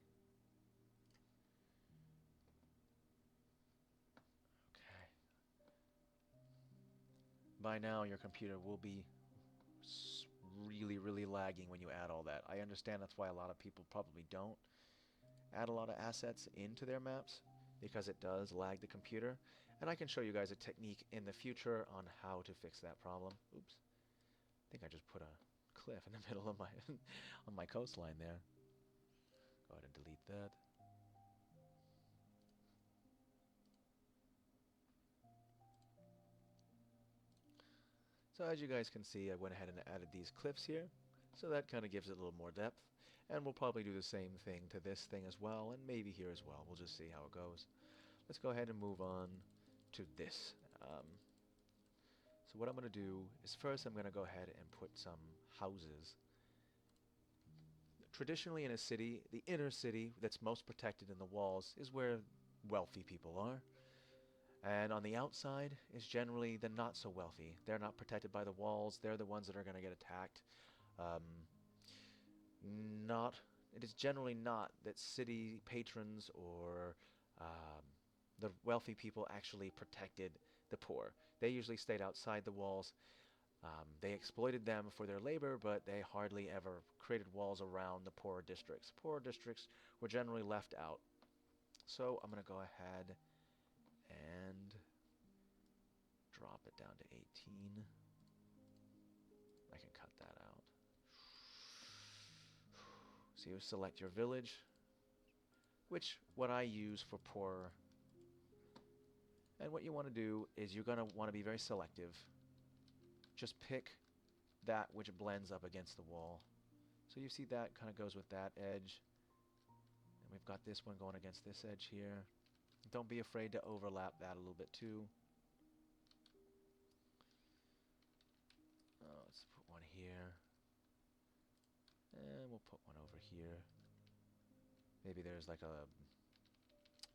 A: Okay. By now, your computer will be really lagging when you add all that. I understand that's why a lot of people probably don't add a lot of assets into their maps, because it does lag the computer. And I can show you guys a technique in the future on how to fix that problem. Oops. I think I just put a cliff in the middle of my on my coastline there. Go ahead and delete that. So as you guys can see, I went ahead and added these cliffs here. So that kind of gives it a little more depth. And we'll probably do the same thing to this thing as well, and maybe here as well. We'll just see how it goes. Let's go ahead and move on to this. So what I'm going to do is first I'm going to go ahead and put some houses. Traditionally in a city, the inner city that's most protected in the walls is where wealthy people are. And on the outside is generally the not so wealthy. They're not protected by the walls. They're the ones that are going to get attacked. It is generally not that city patrons or the wealthy people actually protected the poor. They usually stayed outside the walls. They exploited them for their labor, but they hardly ever created walls around the poorer districts. Poorer districts were generally left out. So I'm going to go ahead and drop it down to 18. I can cut that out. So you select your village, which what I use for poorer. And what you want to do is you're going to want to be very selective. Just pick that which blends up against the wall. So you see that kind of goes with that edge. And we've got this one going against this edge here. Don't be afraid to overlap that a little bit too. Let's put one here. And we'll put one over here. Maybe there's like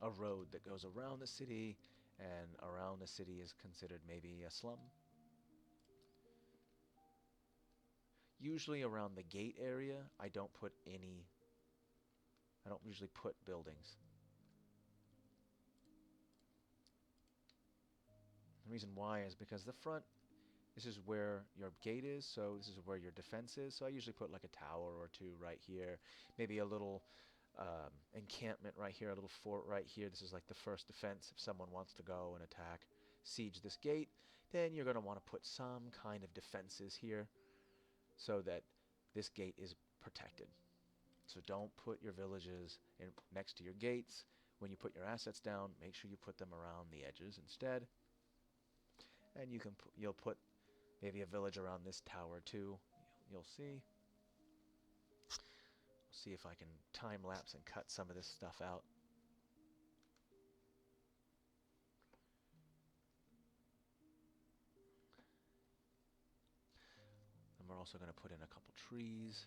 A: a road that goes around the city, and around the city is considered maybe a slum. Usually around the gate area, I don't usually put buildings. The reason why is because the front, this is where your gate is, so this is where your defense is. So I usually put like a tower or two right here, maybe a little encampment right here, a little fort right here. This is like the first defense if someone wants to go and attack, siege this gate. Then you're going to want to put some kind of defenses here so that this gate is protected. So don't put your villages next to your gates. When you put your assets down, make sure you put them around the edges instead. And you'll put maybe a village around this tower too. You'll see. See if I can time lapse and cut some of this stuff out. And we're also going to put in a couple trees.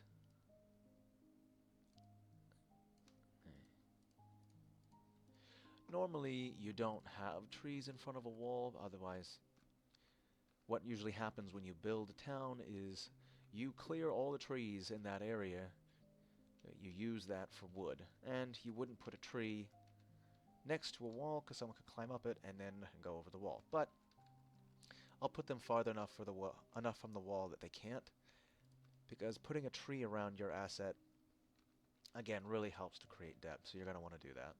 A: Normally you don't have trees in front of a wall, otherwise what usually happens when you build a town is you clear all the trees in that area. You use that for wood, and you wouldn't put a tree next to a wall because someone could climb up it and then go over the wall. But I'll put them farther enough from the wall that they can't, because putting a tree around your asset again really helps to create depth, so you're going to want to do that.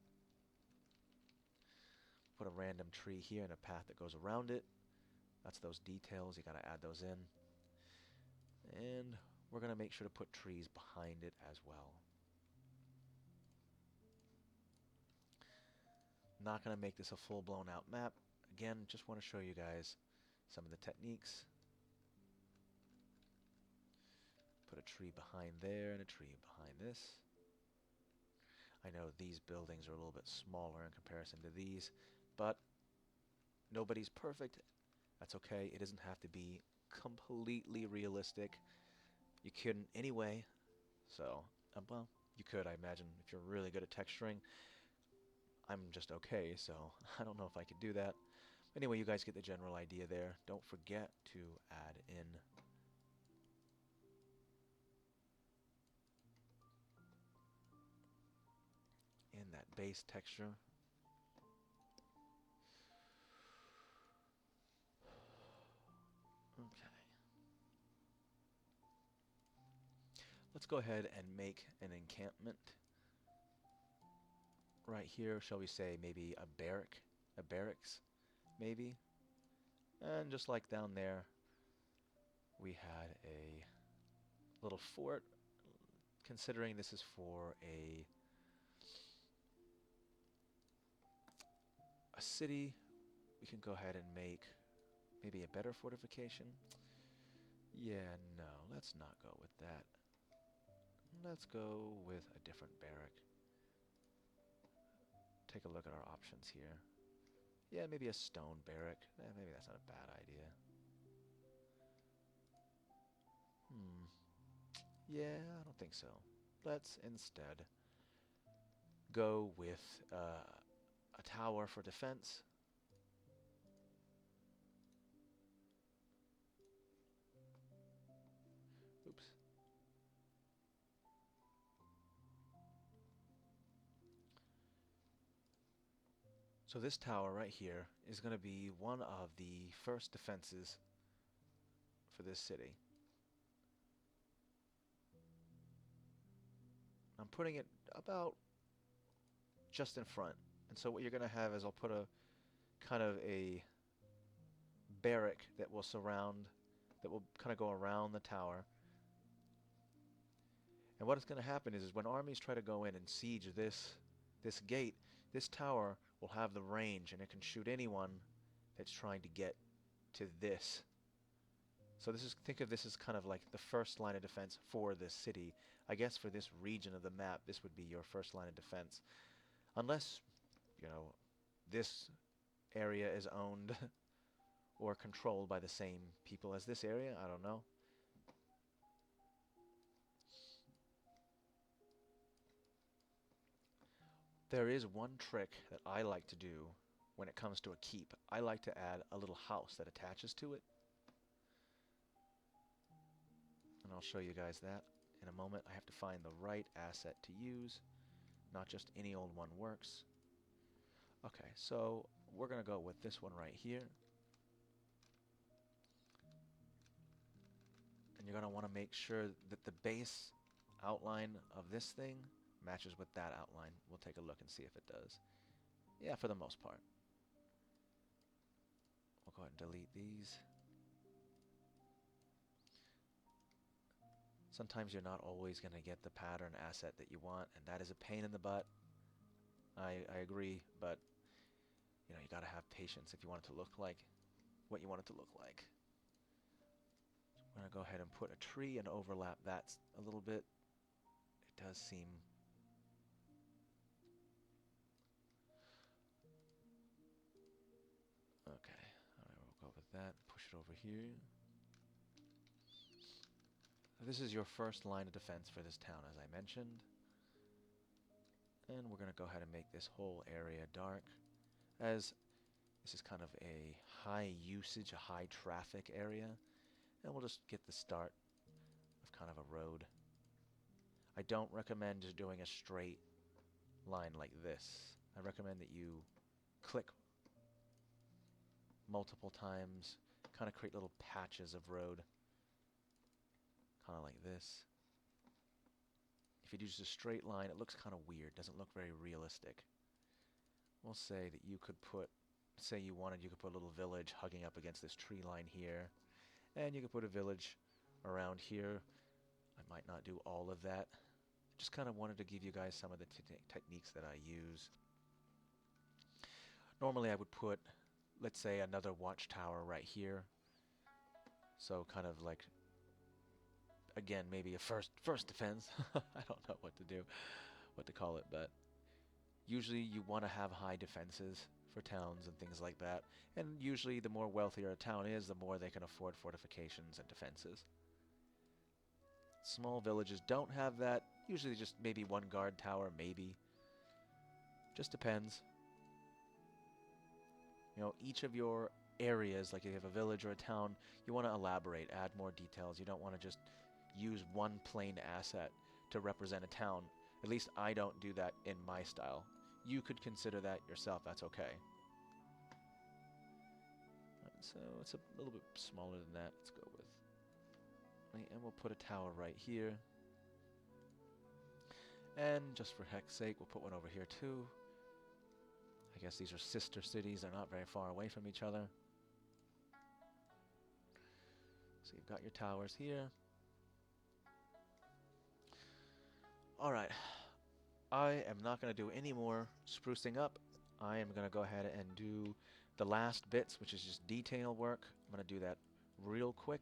A: Put a random tree here and a path that goes around it. That's those details, you got to add those in. And we're going to make sure to put trees behind it as well. Not going to make this a full-blown out map. Again, just want to show you guys some of the techniques. Put a tree behind there and a tree behind this. I know these buildings are a little bit smaller in comparison to these, but nobody's perfect. That's okay. It doesn't have to be completely realistic. You couldn't anyway, so, well, you could, I imagine, if you're really good at texturing. I'm just okay, so I don't know if I could do that. Anyway, you guys get the general idea there. Don't forget to add in that base texture. Okay. Let's go ahead and make an encampment right here. Shall we say maybe a barracks, maybe? And just like down there, we had a little fort. Considering this is for a city, we can go ahead and make maybe a better fortification. Yeah, no, let's not go with that. Let's go with a different barrack. Take a look at our options here. Yeah, maybe a stone barrack. Maybe that's not a bad idea. Yeah, I don't think so. Let's instead go with a tower for defense. Oops. So this tower right here is going to be one of the first defenses for this city. I'm putting it about just in front. And so what you're going to have is I'll put a kind of a barrack that will kind of go around the tower. And what is going to happen is when armies try to go in and siege this gate, this tower will have the range and it can shoot anyone that's trying to get to this. So think of this as kind of like the first line of defense for this city. I guess for this region of the map, this would be your first line of defense. Unless, this area is owned or controlled by the same people as this area. I don't know. There is one trick that I like to do when it comes to a keep. I like to add a little house that attaches to it. And I'll show you guys that in a moment. I have to find the right asset to use. Not just any old one works. Okay, so we're going to go with this one right here. And you're going to want to make sure that the base outline of this thing matches with that outline. We'll take a look and see if it does. Yeah, for the most part. We'll go ahead and delete these. Sometimes you're not always going to get the pattern asset that you want, and that is a pain in the butt. I agree, but you got to have patience if you want it to look like what you want it to look like. So I'm going to go ahead and put a tree and overlap that a little bit. It does seem... Okay, alright, we'll go with that. Push it over here. This is your first line of defense for this town, as I mentioned. And we're going to go ahead and make this whole area dark, as this is kind of a high usage, a high traffic area. And we'll just get the start of kind of a road. I don't recommend just doing a straight line like this. I recommend that you click multiple times, kind of create little patches of road. Kind of like this. If you do just a straight line, it looks kind of weird. Doesn't look very realistic. We'll say that you could put, say you could put a little village hugging up against this tree line here. And you could put a village around here. I might not do all of that. Just kind of wanted to give you guys some of the techniques that I use. Normally I would put, let's say, another watchtower right here. So kind of like, again, maybe a first defense. I don't know what to call it, but usually you want to have high defenses for towns and things like that. And usually the more wealthier a town is, the more they can afford fortifications and defenses. Small villages don't have that. Usually just maybe one guard tower, maybe. Just depends. Each of your areas, like if you have a village or a town, you want to elaborate, add more details. You don't want to just use one plain asset to represent a town. At least I don't do that in my style. You could consider that yourself, that's okay. So it's a little bit smaller than that. Let's go with... And we'll put a tower right here. And just for heck's sake, we'll put one over here too. I guess these are sister cities. They're not very far away from each other. So you've got your towers here. Alright, I am not going to do any more sprucing up. I am going to go ahead and do the last bits, which is just detail work. I'm going to do that real quick.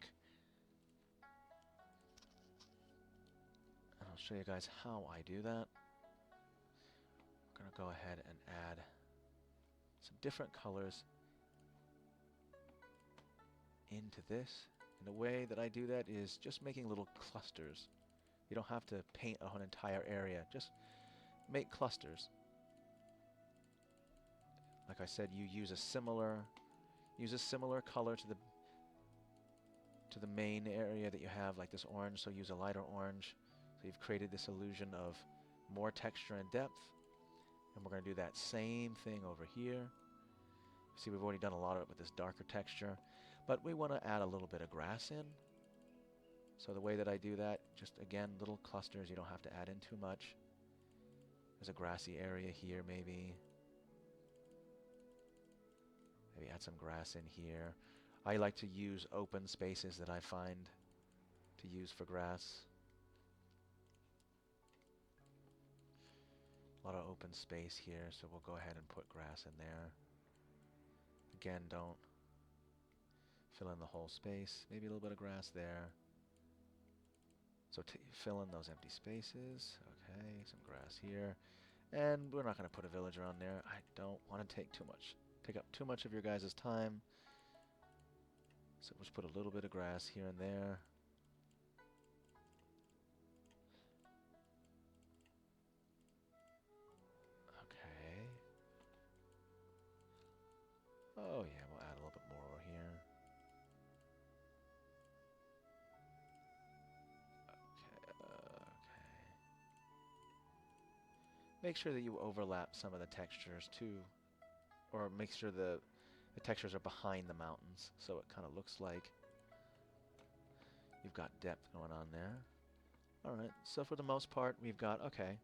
A: And I'll show you guys how I do that. I'm going to go ahead and add some different colors into this. And the way that I do that is just making little clusters. You don't have to paint an entire area, just make clusters. Like I said, you use a similar color to the main area that you have, like this orange, so use a lighter orange. So you've created this illusion of more texture and depth. And we're going to do that same thing over here. See, we've already done a lot of it with this darker texture, but we want to add a little bit of grass in. So the way that I do that, just again, little clusters, you don't have to add in too much. There's a grassy area here, maybe. Maybe add some grass in here. I like to use open spaces that I find to use for grass. A lot of open space here, so we'll go ahead and put grass in there. Again, don't fill in the whole space. Maybe a little bit of grass there. So fill in those empty spaces. Okay, some grass here. And we're not going to put a villager on there. I don't want to take up too much of your guys' time. So we'll just put a little bit of grass here and there. Okay. Oh yeah, we'll add a little bit more over here. Okay. Make sure that you overlap some of the textures too, or make sure the textures are behind the mountains, so it kind of looks like you've got depth going on there. Alright, so for the most part, we've got, okay.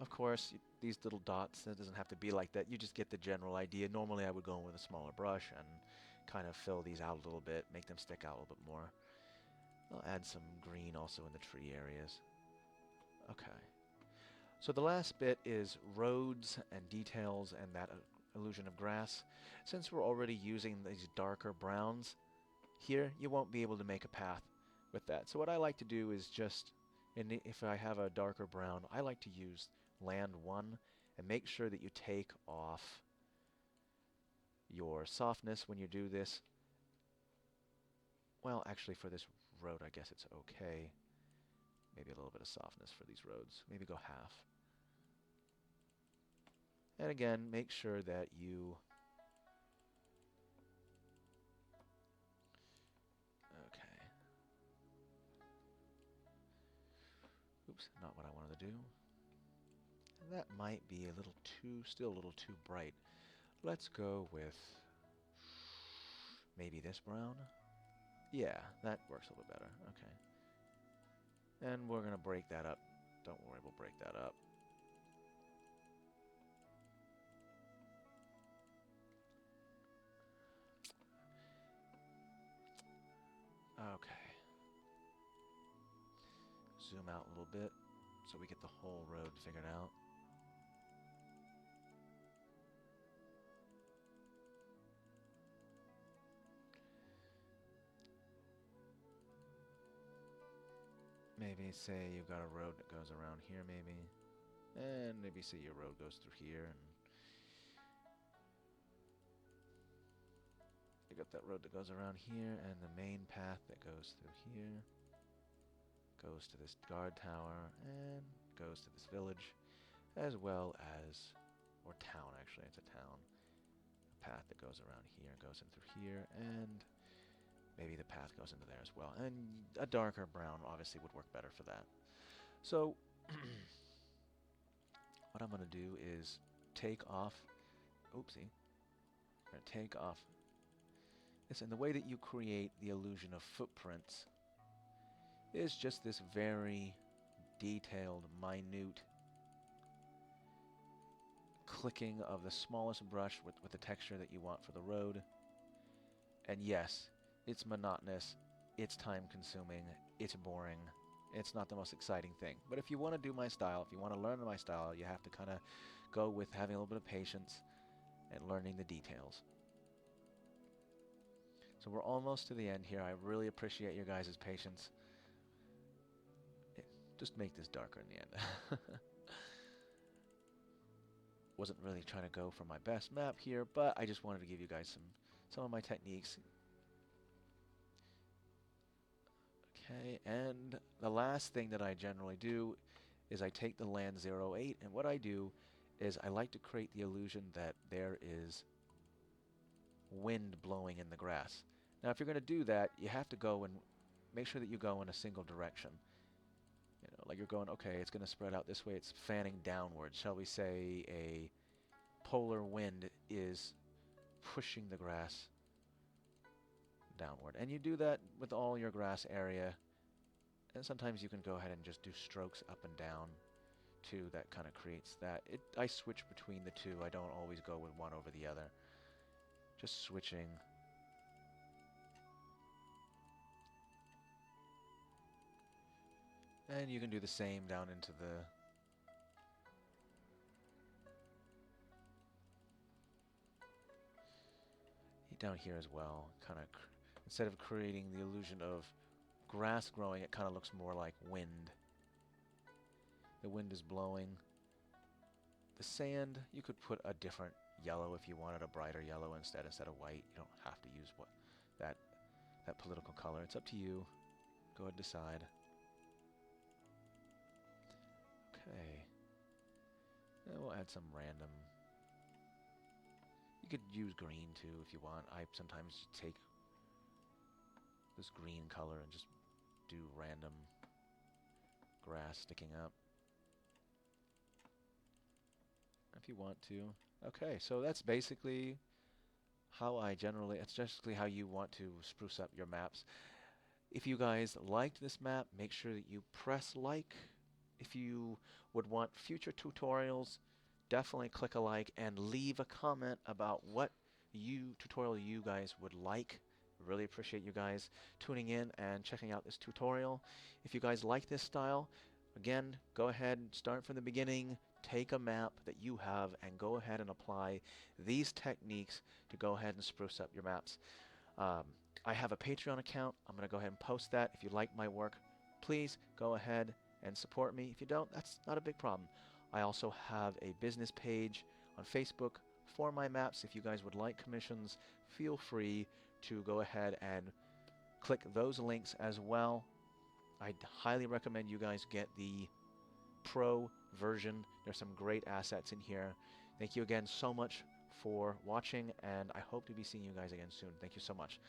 A: Of course, these little dots, it doesn't have to be like that. You just get the general idea. Normally I would go in with a smaller brush and kind of fill these out a little bit, make them stick out a little bit more. I'll add some green also in the tree areas. Okay. So the last bit is roads and details and that illusion of grass. Since we're already using these darker browns, here you won't be able to make a path with that. So what I like to do is just, if I have a darker brown, I like to use land 1 and make sure that you take off your softness when you do this. Well, actually for this road, I guess it's okay. Maybe a little bit of softness for these roads. Maybe go half. And again, make sure that you oops, not what I wanted to do. That might be a little too, still a little too bright. Let's go with maybe this brown. Yeah, that works a little bit better. Okay. And we're going to break that up. Don't worry, we'll break that up. Okay. Zoom out a little bit so we get the whole road figured out. Maybe say you've got a road that goes around here maybe. And maybe say your road goes through here and you got that road that goes around here and the main path that goes through here goes to this guard tower and goes to this village, as well as, or town actually, it's a town. A path that goes around here and goes in through here, and maybe the path goes into there as well. And a darker brown obviously would work better for that. So what I'm going to do is take off, oopsie, I'm going to take off this, and the way that you create the illusion of footprints is just this very detailed, minute clicking of the smallest brush with the texture that you want for the road. And yes, it's monotonous, it's time consuming, it's boring, It's not the most exciting thing. But if you want to do my style, if you want to learn my style, you have to kind of go with having a little bit of patience and learning the details. So we're almost to the end here. I really appreciate your guys' patience. Just make this darker in the end. Wasn't really trying to go for my best map here, but I just wanted to give you guys some of my techniques. Okay, and the last thing that I generally do is I take the land 08, and what I do is I like to create the illusion that there is wind blowing in the grass. Now, if you're going to do that, you have to go and make sure that you go in a single direction. You know, like you're going, okay, it's going to spread out this way. It's fanning downward. Shall we say a polar wind is pushing the grass downward. And you do that with all your grass area. And sometimes you can go ahead and just do strokes up and down too. That kind of creates that. I switch between the two. I don't always go with one over the other. Just switching. And you can do the same down into the down here as well. Kind of instead of creating the illusion of grass growing, it kind of looks more like wind. The wind is blowing. The sand, you could put a different yellow if you wanted, a brighter yellow instead of white. You don't have to use that political color. It's up to you. Go ahead and decide. Okay. And we'll add some random. You could use green too if you want. I sometimes take this green color and just do random grass sticking up if you want to. Okay, so that's basically how it's basically how you want to spruce up your maps. If you guys liked this map, make sure that you press like. If you would want future tutorials, definitely click a like and leave a comment about what tutorial you guys would like. Really appreciate you guys tuning in and checking out this tutorial. If you guys like this style, again, go ahead and start from the beginning. Take a map that you have and go ahead and apply these techniques to go ahead and spruce up your maps. I have a Patreon account. I'm going to go ahead and post that. If you like my work, please go ahead and support me. If you don't, that's not a big problem. I also have a business page on Facebook for my maps. If you guys would like commissions, feel free to go ahead and click those links as well. I highly recommend you guys get the Pro version. There's some great assets in here. Thank you again so much for watching, and I hope to be seeing you guys again soon. Thank you so much.